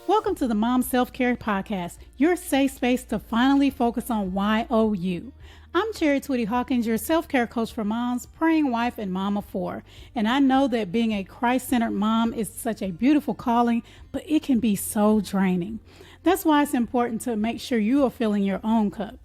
Welcome to the Mom Self-Care Podcast, your safe space to finally focus on YOU. I'm Chari Twitty-Hawkins, your self-care coach for moms, praying wife, and mom of four. And I know that being a Christ-centered mom is such a beautiful calling, but it can be so draining. That's why it's important to make sure you are filling your own cup.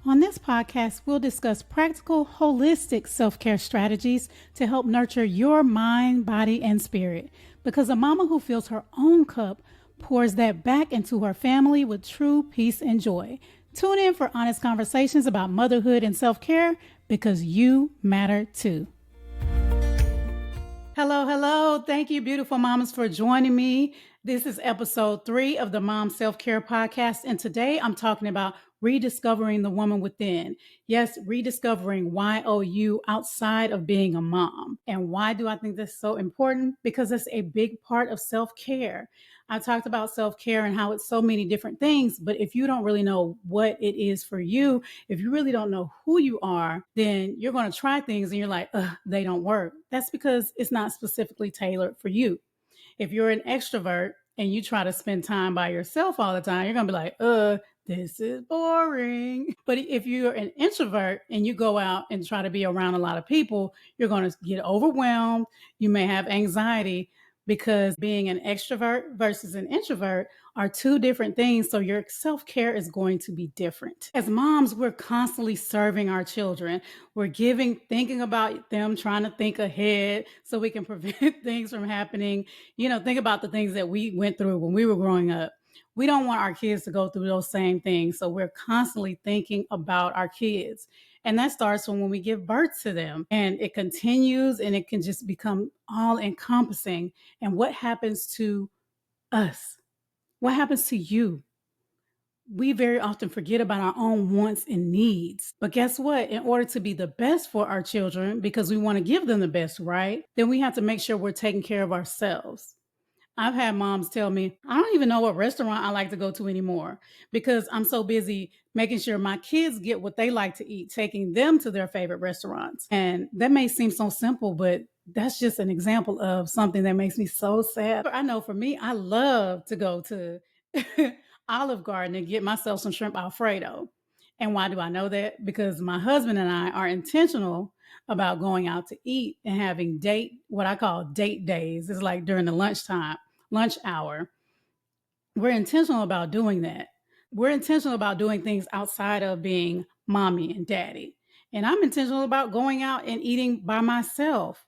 On this podcast, we'll discuss practical, holistic self-care strategies to help nurture your mind, body, and spirit. Because a mama who fills her own cup pours that back into her family with true peace and joy. Tune in for honest conversations about motherhood and self-care because you matter too. Hello. Thank you, beautiful mamas, for joining me. This is episode 3 of the Mom Self-Care Podcast, and today I'm talking about rediscovering the woman within. Yes, rediscovering YOU outside of being a mom. And why do I think that's so important? Because it's a big part of self-care. I talked about self-care and how it's so many different things, but if you don't really know what it is for you, if you really don't know who you are, then you're going to try things and you're like, they don't work. That's because it's not specifically tailored for you. If you're an extrovert and you try to spend time by yourself all the time, you're going to be like, this is boring. But if you're an introvert and you go out and try to be around a lot of people, you're going to get overwhelmed. You may have anxiety because being an extrovert versus an introvert are two different things. So your self-care is going to be different. As moms, we're constantly serving our children. We're thinking about them, trying to think ahead so we can prevent things from happening. Think about the things that we went through when we were growing up. We don't want our kids to go through those same things. So we're constantly thinking about our kids. And that starts from when we give birth to them. And it continues and it can just become all encompassing. And what happens to us? What happens to you? We very often forget about our own wants and needs. But guess what? In order to be the best for our children, because we want to give them the best, right? Then we have to make sure we're taking care of ourselves. I've had moms tell me, I don't even know what restaurant I like to go to anymore because I'm so busy making sure my kids get what they like to eat, taking them to their favorite restaurants. And that may seem so simple, but that's just an example of something that makes me so sad. I know for me, I love to go to Olive Garden and get myself some shrimp Alfredo. And why do I know that? Because my husband and I are intentional about going out to eat and having what I call date days. It's like during the lunch hour. We're intentional about doing that. We're intentional about doing things outside of being mommy and daddy. And I'm intentional about going out and eating by myself.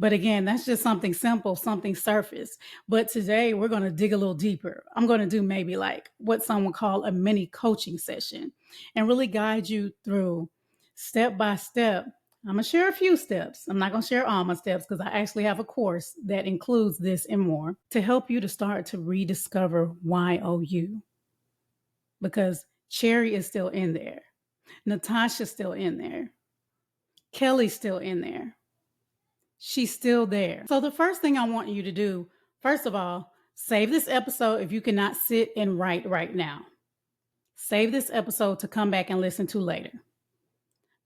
But again, that's just something simple, something surface. But today we're going to dig a little deeper. I'm going to do maybe like what some would call a mini coaching session and really guide you through step by step. I'm going to share a few steps. I'm not going to share all my steps because I actually have a course that includes this and more to help you to start to rediscover YOU. Because Chari is still in there. Natasha's still in there. Kelly's still in there. She's still there. So the first thing I want you to do, first of all, save this episode if you cannot sit and write right now. Save this episode to come back and listen to later.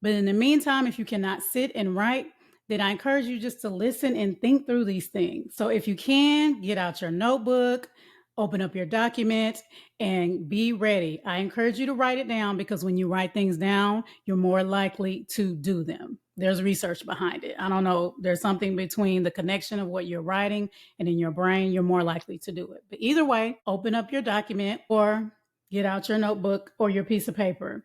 But in the meantime, if you cannot sit and write, then I encourage you just to listen and think through these things. So if you can, get out your notebook, open up your document, and be ready. I encourage you to write it down because when you write things down, you're more likely to do them. There's research behind it. I don't know. There's something between the connection of what you're writing and in your brain, you're more likely to do it. But either way, open up your document or get out your notebook or your piece of paper.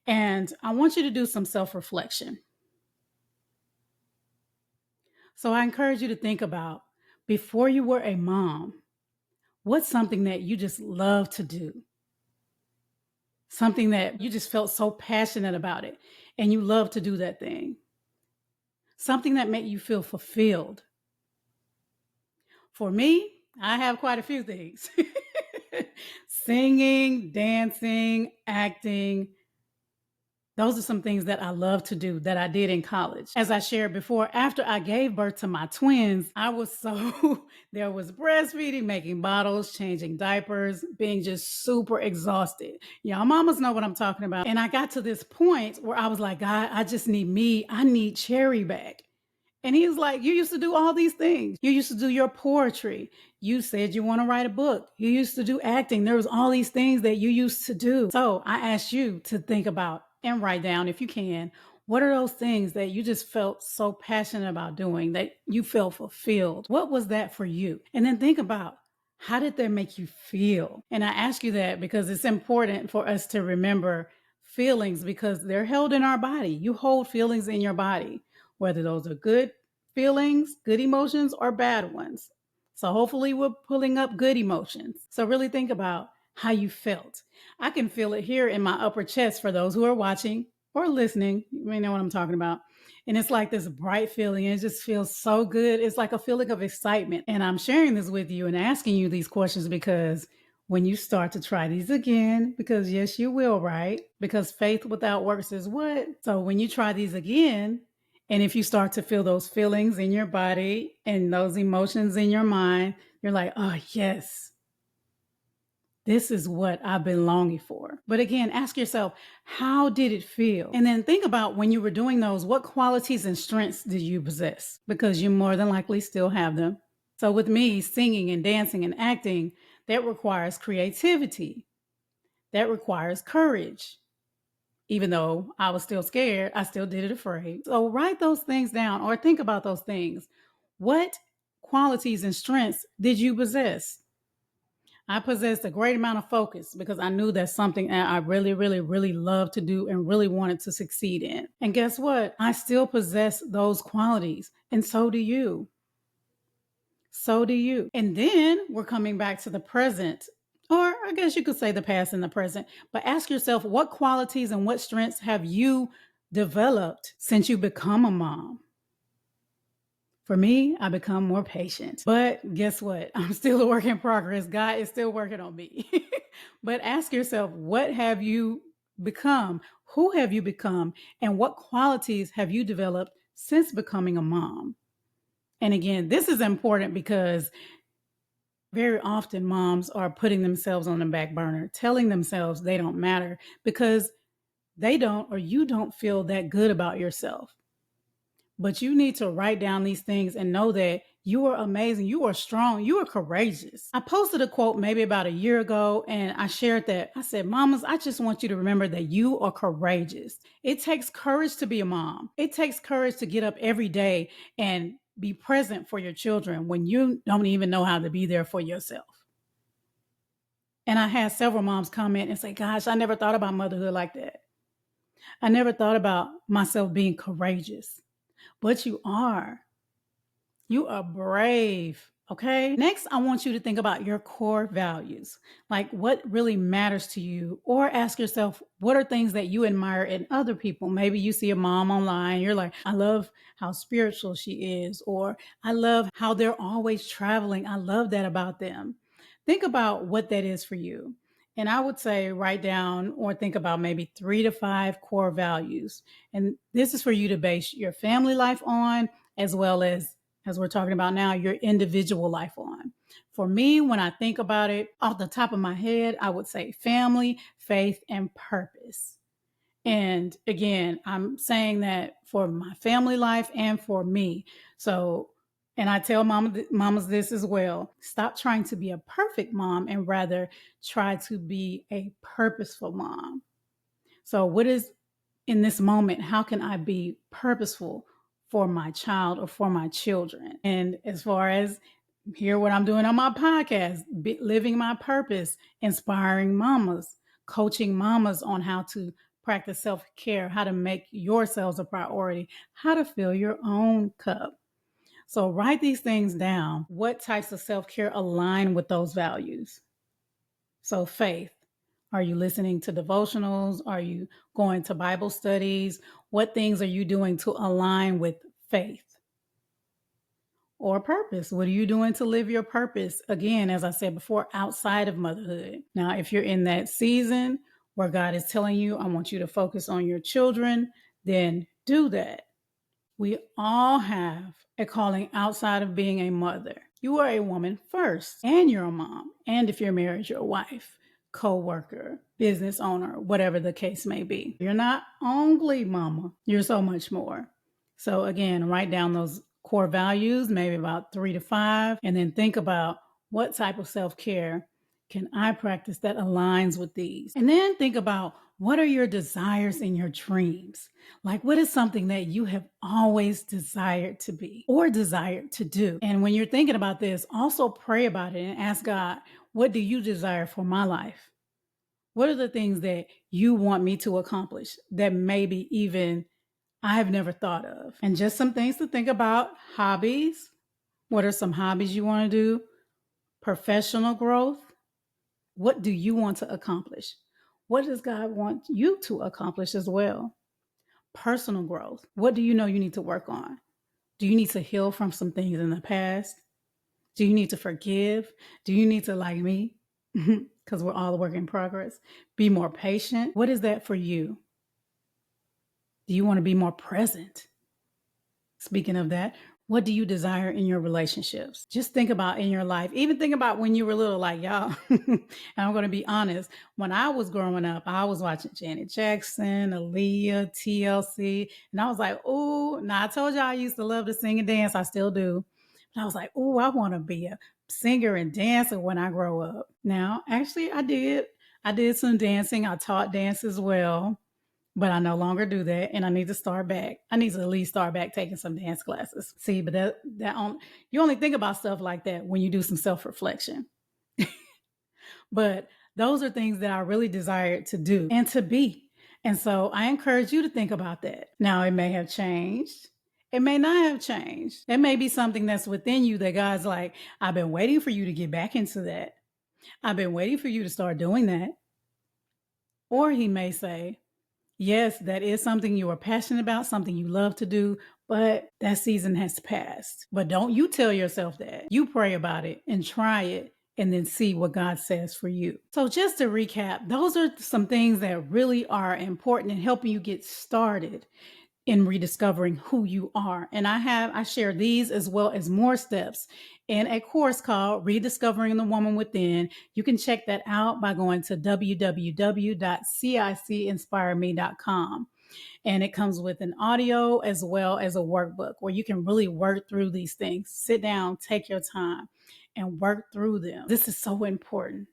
And I want you to do some self-reflection. So I encourage you to think about, before you were a mom, what's something that you just love to do? Something that you just felt so passionate about it and you love to do that thing. Something that made you feel fulfilled. For me, I have quite a few things. Singing, dancing, acting. Those are some things that I love to do that I did in college. As I shared before, after I gave birth to my twins, there was breastfeeding, making bottles, changing diapers, being just super exhausted. Y'all mamas know what I'm talking about. And I got to this point where I was like, God, I just need me. I need Chari back. And he was like, you used to do all these things. You used to do your poetry. You said you want to write a book. You used to do acting. There was all these things that you used to do. So I asked you to think about and write down, if you can, what are those things that you just felt so passionate about doing, that you felt fulfilled? What was that for you? And then think about, how did that make you feel? And I ask you that because it's important for us to remember feelings, because they're held in our body. You hold feelings in your body, whether those are good feelings, good emotions, or bad ones. So hopefully we're pulling up good emotions. So really think about how you felt. I can feel it here in my upper chest for those who are watching or listening. You may know what I'm talking about. And it's like this bright feeling. It just feels so good. It's like a feeling of excitement. And I'm sharing this with you and asking you these questions because when you start to try these again, because yes, you will, right? Because faith without works is what? So when you try these again, and if you start to feel those feelings in your body and those emotions in your mind, you're like, oh, yes, this is what I've been longing for. But again, ask yourself, how did it feel? And then think about, when you were doing those, what qualities and strengths did you possess? Because you more than likely still have them. So with me, singing and dancing and acting, that requires creativity. That requires courage. Even though I was still scared, I still did it afraid. So write those things down or think about those things. What qualities and strengths did you possess? I possessed a great amount of focus because I knew that's something that I really, really, really loved to do and really wanted to succeed in. And guess what? I still possess those qualities, and so do you. So do you. And then we're coming back to the present, or I guess you could say the past and the present. But ask yourself, what qualities and what strengths have you developed since you become a mom? For me, I become more patient. But guess what? I'm still a work in progress. God is still working on me. But ask yourself, what have you become? Who have you become? And what qualities have you developed since becoming a mom? And again, this is important because very often moms are putting themselves on the back burner, telling themselves they don't matter because they don't, or you don't feel that good about yourself. But you need to write down these things and know that you are amazing. You are strong. You are courageous. I posted a quote maybe about a year ago, and I shared that. I said, mamas, I just want you to remember that you are courageous. It takes courage to be a mom. It takes courage to get up every day and be present for your children when you don't even know how to be there for yourself. And I had several moms comment and say, gosh, I never thought about motherhood like that. I never thought about myself being courageous. But you are. You are brave. Okay. Next, I want you to think about your core values, like what really matters to you, or ask yourself, what are things that you admire in other people? Maybe you see a mom online, you're like, I love how spiritual she is, or I love how they're always traveling. I love that about them. Think about what that is for you. And I would say write down or think about maybe 3 to 5 core values. And this is for you to base your family life on, as well as we're talking about now, your individual life on. For me, when I think about it off the top of my head, I would say family, faith, and purpose. And again, I'm saying that for my family life and for me. So, and I tell mamas this as well. Stop trying to be a perfect mom and rather try to be a purposeful mom. So what is in this moment, how can I be purposeful for my child or for my children? And as far as hear what I'm doing on my podcast, living my purpose, inspiring mamas, coaching mamas on how to practice self-care, how to make yourselves a priority, how to fill your own cup. So write these things down. What types of self-care align with those values? So faith. Are you listening to devotionals? Are you going to Bible studies? What things are you doing to align with faith? Or purpose? What are you doing to live your purpose? Again, as I said before, outside of motherhood. Now, if you're in that season where God is telling you, I want you to focus on your children, then do that. We all have a calling outside of being a mother. You are a woman first, and you're a mom. And if you're married, you're a wife, co-worker, business owner, whatever the case may be. You're not only mama, you're so much more. So again, write down those core values, maybe about 3 to 5, and then think about What type of self-care can I practice that aligns with these? And then think about, what are your desires and your dreams? Like, what is something that you have always desired to be or desired to do? And when you're thinking about this, also pray about it and ask God, what do you desire for my life? What are the things that you want me to accomplish that maybe even I've never thought of? And just some things to think about. Hobbies. What are some hobbies you want to do? Professional growth. What do you want to accomplish? What does God want you to accomplish as well? Personal growth. What do you know you need to work on? Do you need to heal from some things in the past? Do you need to forgive? Do you need to, like me, because we're all a work in progress, be more patient? What is that for you? Do you want to be more present? Speaking of that, what do you desire in your relationships? Just think about in your life. Even think about when you were little, like y'all. And I'm going to be honest. When I was growing up, I was watching Janet Jackson, Aaliyah, TLC. And I was like, oh, now I told you I used to love to sing and dance. I still do. But I was like, oh, I want to be a singer and dancer when I grow up. Now, actually, I did. I did some dancing. I taught dance as well. But I no longer do that, and I need to start back. I need to at least start back taking some dance classes. See, but you only think about stuff like that when you do some self-reflection. But those are things that I really desired to do and to be. And so I encourage you to think about that. Now, it may have changed. It may not have changed. It may be something that's within you that God's like, I've been waiting for you to get back into that. I've been waiting for you to start doing that. Or he may say, yes, that is something you are passionate about, something you love to do, but that season has passed. But don't you tell yourself that. You pray about it and try it and then see what God says for you. So just to recap, those are some things that really are important in helping you get started in rediscovering who you are. And I share these as well as more steps in a course called Rediscovering the Woman Within. You can check that out by going to www.cicinspireme.com. And it comes with an audio as well as a workbook where you can really work through these things. Sit down, take your time, and work through them. This is so important.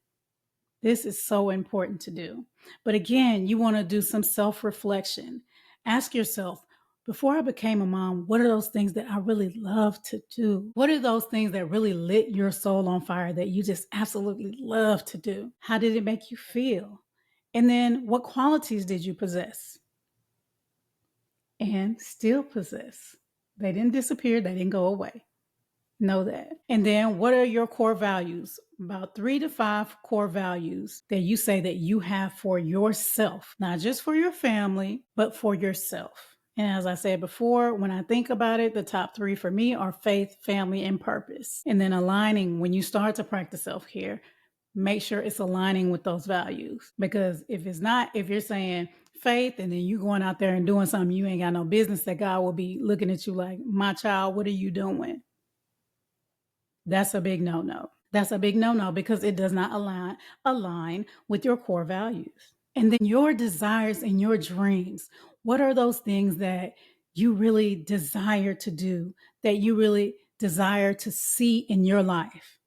This is so important to do. But again, you want to do some self-reflection. Ask yourself, before I became a mom, what are those things that I really love to do? What are those things that really lit your soul on fire that you just absolutely love to do? How did it make you feel? And then what qualities did you possess? And still possess. They didn't disappear. They didn't go away. Know that. And then what are your core values? About 3 to 5 core values that you say that you have for yourself, not just for your family, but for yourself. And as I said before, when I think about it, the top 3 for me are faith, family, and purpose. And then aligning when you start to practice self-care, make sure it's aligning with those values. Because if it's not, if you're saying faith and then you going out there and doing something you ain't got no business, that God will be looking at you like, my child, what are you doing? That's a big no-no. That's a big no-no because it does not align with your core values. And then your desires and your dreams. What are those things that you really desire to do, that you really desire to see in your life?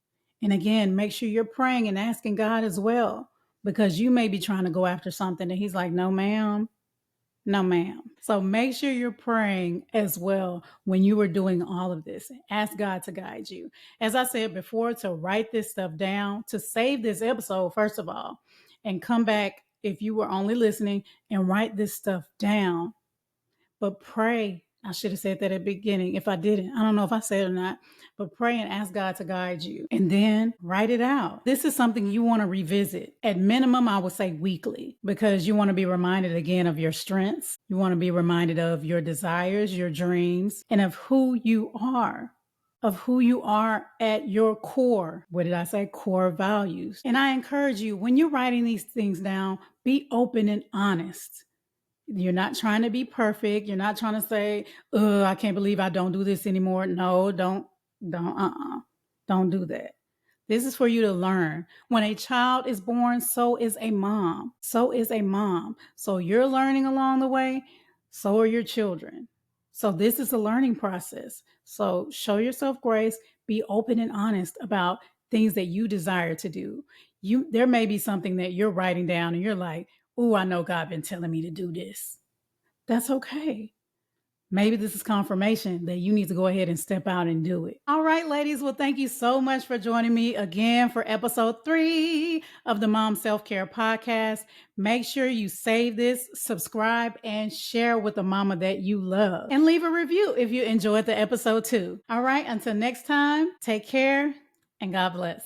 And again, make sure you're praying and asking God as well, because you may be trying to go after something and he's like, no, ma'am. No, ma'am. So make sure you're praying as well when you are doing all of this. Ask God to guide you. As I said before, to write this stuff down, to save this episode, first of all, and come back if you were only listening and write this stuff down. But pray. I should have said that at the beginning. If I didn't, I don't know if I said it or not, but pray and ask God to guide you and then write it out. This is something you want to revisit. At minimum, I would say weekly, because you want to be reminded again of your strengths. You want to be reminded of your desires, your dreams, and of who you are. Of who you are at your core. What did I say? Core values. And I encourage you, when you're writing these things down, be open and honest. You're not trying to be perfect. You're not trying to say, I can't believe I don't do this anymore. No, don't do that. This is for you to learn. When a child is born, so is a mom. So is a mom. So you're learning along the way. So are your children. So this is a learning process. So show yourself grace. Be open and honest about things that you desire to do. There may be something that you're writing down and you're like, "Oh, I know God been telling me to do this." That's okay. Maybe this is confirmation that you need to go ahead and step out and do it. All right, ladies. Well, thank you so much for joining me again for episode 3 of the Mom Self-Care Podcast. Make sure you save this, subscribe, and share with the mama that you love. And leave a review if you enjoyed the episode too. All right, until next time, take care and God bless.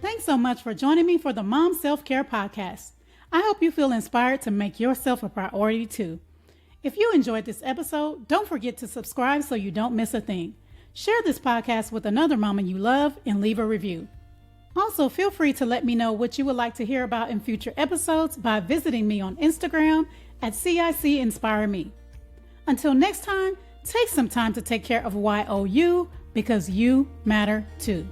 Thanks so much for joining me for the Mom Self-Care Podcast. I hope you feel inspired to make yourself a priority too. If you enjoyed this episode, don't forget to subscribe so you don't miss a thing. Share this podcast with another mama you love and leave a review. Also, feel free to let me know what you would like to hear about in future episodes by visiting me on Instagram at CIC Inspire Me. Until next time, take some time to take care of YOU because you matter too.